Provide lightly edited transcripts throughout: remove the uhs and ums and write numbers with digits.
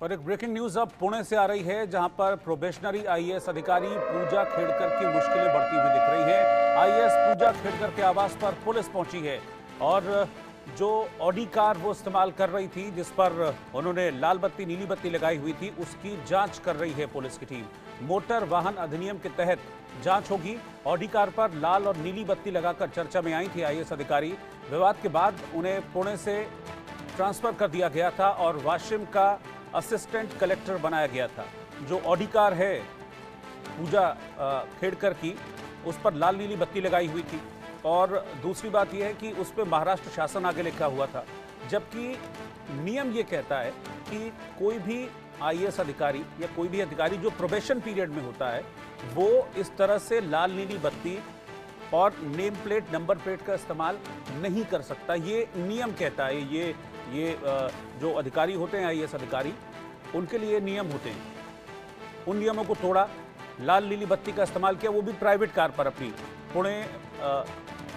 और एक breaking news अब पुणे से आ रही है, जहां पर प्रोबेशनरी आईएएस अधिकारी पूजा खेड़कर की मुश्किलें बढ़ती हुई दिख रही हैं। आईएएस पूजा खेड़कर के आवास पर पुलिस पहुंची है और जो ऑडी कार वो इस्तेमाल कर रही थी, जिस पर उन्होंने लाल बत्ती नीली बत्ती लगाई हुई थी, उसकी जांच कर रही है पुलिस की टीम। मोटर वाहन अधिनियम के तहत जांच होगी। ऑडी कार पर लाल और नीली बत्ती लगाकर चर्चा में आई थी आईएएस अधिकारी। विवाद के बाद उन्हें पुणे से ट्रांसफर कर दिया गया था और वाशिम का असिस्टेंट कलेक्टर बनाया गया था। जो ऑडी कार है पूजा खेड़कर की, उस पर लाल नीली बत्ती लगाई हुई थी और दूसरी बात यह है कि उस पर महाराष्ट्र शासन आगे लिखा हुआ था, जबकि नियम ये कहता है कि कोई भी आईएएस अधिकारी या कोई भी अधिकारी जो प्रोबेशन पीरियड में होता है वो इस तरह से लाल नीली बत्ती और नेम प्लेट नंबर प्लेट का इस्तेमाल नहीं कर सकता। ये नियम कहता है। ये जो अधिकारी होते हैं आईएएस अधिकारी, उनके लिए नियम होते हैं। उन नियमों को तोड़ा, लाल नीली बत्ती का इस्तेमाल किया, वो भी प्राइवेट कार पर। अपनी पुणे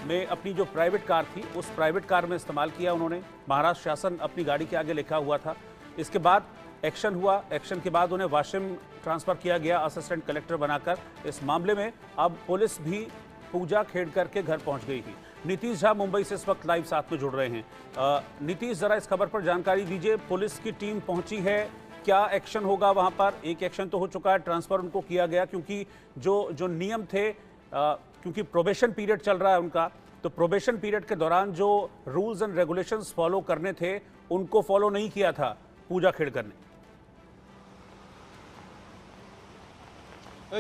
में अपनी जो प्राइवेट कार थी उस प्राइवेट कार में इस्तेमाल किया उन्होंने। महाराष्ट्र शासन अपनी गाड़ी के आगे लिखा हुआ था। इसके बाद एक्शन हुआ। एक्शन के बाद उन्हें वाशिम ट्रांसफर किया गया असिस्टेंट कलेक्टर बनाकर। इस मामले में अब पुलिस भी पूजा खेड़कर के घर पहुंच गई थी। नीतीश झा मुंबई से इस वक्त लाइव साथ में जुड़ रहे हैं। नीतीश, जरा इस खबर पर जानकारी दीजिए। पुलिस की टीम पहुंची है, क्या एक्शन होगा वहां पर? एक एक्शन तो हो चुका है, ट्रांसफर उनको किया गया, क्योंकि जो नियम थे, क्योंकि प्रोबेशन पीरियड चल रहा है उनका, तो प्रोबेशन पीरियड के दौरान जो रूल्स एंड रेगुलेशंस फॉलो करने थे उनको फॉलो नहीं किया था पूजा खेड़कर ने।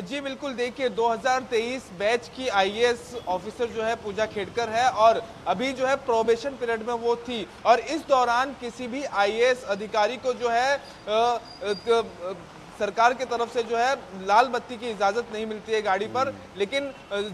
जी बिल्कुल, देखिए 2023 बैच की आईएएस ऑफिसर जो है पूजा खेड़कर है और अभी जो है प्रोबेशन पीरियड में वो थी और इस दौरान किसी भी आईएएस अधिकारी को जो है सरकार की तरफ से जो है लाल बत्ती की इजाजत नहीं मिलती है गाड़ी पर, लेकिन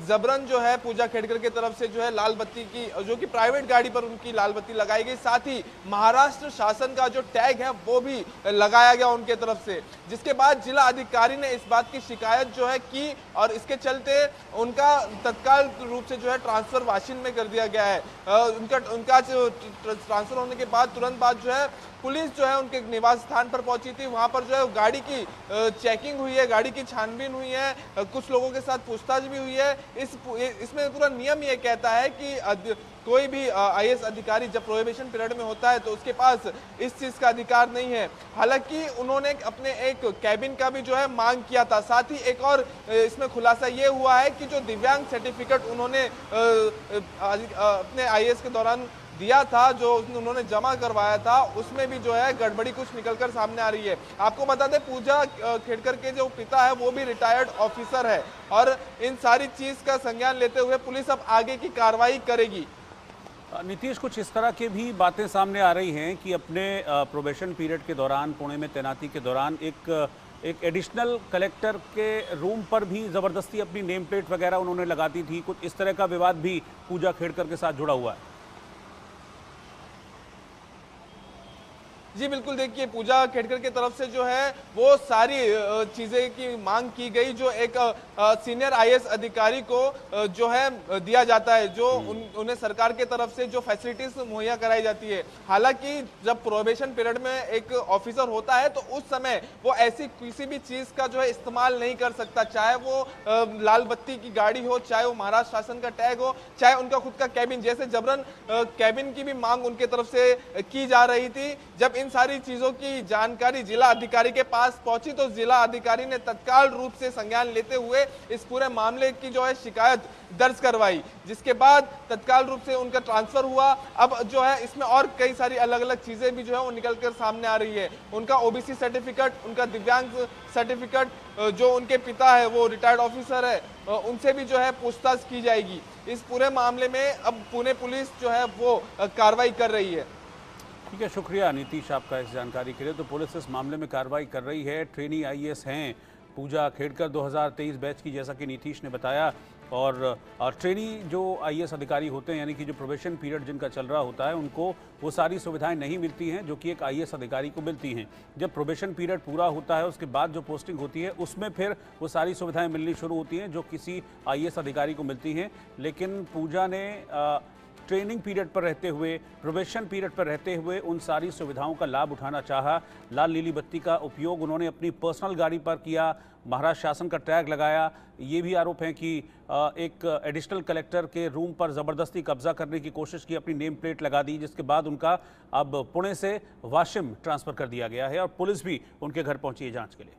जबरन जो है पूजा खेड़कर की तरफ से जो है लाल बत्ती की, जो कि प्राइवेट गाड़ी पर उनकी लाल बत्ती लगाई गई। साथ ही महाराष्ट्र शासन का जो टैग है वो भी लगाया गया उनके तरफ से, जिसके बाद जिला अधिकारी ने इस बात की शिकायत जो है की और इसके चलते उनका तत्काल रूप से जो है ट्रांसफर वाशिम में कर दिया गया है। उनका ट्रांसफर होने के बाद तुरंत बाद जो है पुलिस जो है उनके निवास स्थान पर पहुंची थी। वहां पर जो है गाड़ी की चेकिंग हुई है, गाड़ी की छानबीन हुई है, कुछ लोगों के साथ पूछताछ भी हुई है। इसमें पूरा नियम ये कहता है कि कोई भी आईएएस अधिकारी जब प्रोहिबिशन पीरियड में होता है तो उसके पास इस चीज का अधिकार नहीं है। हालांकि उन्होंने अपने एक कैबिन का भी जो है मांग किया था। साथ ही एक और इसमें खुलासा ये हुआ है कि जो दिव्यांग सर्टिफिकेट उन्होंने अपने आईएएस के दौरान दिया था, जो उन्होंने जमा करवाया था, उसमें भी जो है गड़बड़ी कुछ निकलकर सामने आ रही है। आपको बता दें पूजा खेड़कर के जो पिता है वो भी रिटायर्ड ऑफिसर है और इन सारी चीज का संज्ञान लेते हुए पुलिस अब आगे की कार्रवाई करेगी। नीतीश, कुछ इस तरह की भी बातें सामने आ रही हैं कि अपने प्रोबेशन पीरियड के दौरान, पुणे में तैनाती के दौरान, एक एडिशनल कलेक्टर के रूम पर भी ज़बरदस्ती अपनी नेम प्लेट वगैरह उन्होंने लगा दी थी। कुछ इस तरह का विवाद भी पूजा खेड़कर के साथ जुड़ा हुआ है। जी बिल्कुल, देखिए पूजा खेड़कर की तरफ से जो है वो सारी चीजें की मांग की गई जो एक सीनियर आईएएस अधिकारी को जो है दिया जाता है, जो उन्हें सरकार के तरफ से जो फैसिलिटीज मुहैया कराई जाती है। हालांकि जब प्रोबेशन पीरियड में एक ऑफिसर होता है तो उस समय वो ऐसी किसी भी चीज का जो है इस्तेमाल नहीं कर सकता, चाहे वो लाल बत्ती की गाड़ी हो, चाहे वो महाराष्ट्र शासन का टैग हो, चाहे उनका खुद का कैबिन। जैसे जबरन कैबिन की भी मांग उनके तरफ से की जा रही थी। जब इन सारी चीजों की जानकारी जिला अधिकारी के पास पहुंची तो जिला अधिकारी ने तत्काल रूप से संज्ञान लेते हुए इस पूरे मामले की जो है शिकायत दर्ज करवाई, जिसके बाद तत्काल रूप से उनका ट्रांसफर हुआ। अब जो है इसमें और कई सारी अलग अलग चीजें भी जो है वो निकलकर सामने आ रही है। उनका ओबीसी सर्टिफिकेट, उनका दिव्यांग सर्टिफिकेट, जो उनके पिता है वो रिटायर्ड ऑफिसर है, उनसे भी जो है पूछताछ की जाएगी। इस पूरे मामले में अब पुणे पुलिस जो है वो कार्रवाई कर रही है। ठीक है, शुक्रिया नीतीश आपका इस जानकारी के लिए। तो पुलिस इस मामले में कार्रवाई कर रही है। ट्रेनी आईएएस हैं पूजा खेड़कर 2023 बैच की, जैसा कि नीतीश ने बताया। और ट्रेनी जो आईएएस अधिकारी होते हैं, यानी कि जो प्रोबेशन पीरियड जिनका चल रहा होता है, उनको वो सारी सुविधाएं नहीं मिलती हैं जो कि एक आईएएस अधिकारी को मिलती हैं। जब प्रोबेशन पीरियड पूरा होता है उसके बाद जो पोस्टिंग होती है उसमें फिर वो सारी सुविधाएं मिलनी शुरू होती हैं जो किसी आईएएस अधिकारी को मिलती हैं। लेकिन पूजा ने ट्रेनिंग पीरियड पर रहते हुए, प्रोबेशन पीरियड पर रहते हुए उन सारी सुविधाओं का लाभ उठाना चाहा। लाल नीली बत्ती का उपयोग उन्होंने अपनी पर्सनल गाड़ी पर किया, महाराष्ट्र शासन का टैग लगाया। ये भी आरोप है कि एक एडिशनल कलेक्टर के रूम पर ज़बरदस्ती कब्जा करने की कोशिश की, अपनी नेम प्लेट लगा दी, जिसके बाद उनका अब पुणे से वाशिम ट्रांसफ़र कर दिया गया है और पुलिस भी उनके घर पहुंची है जांच के लिए।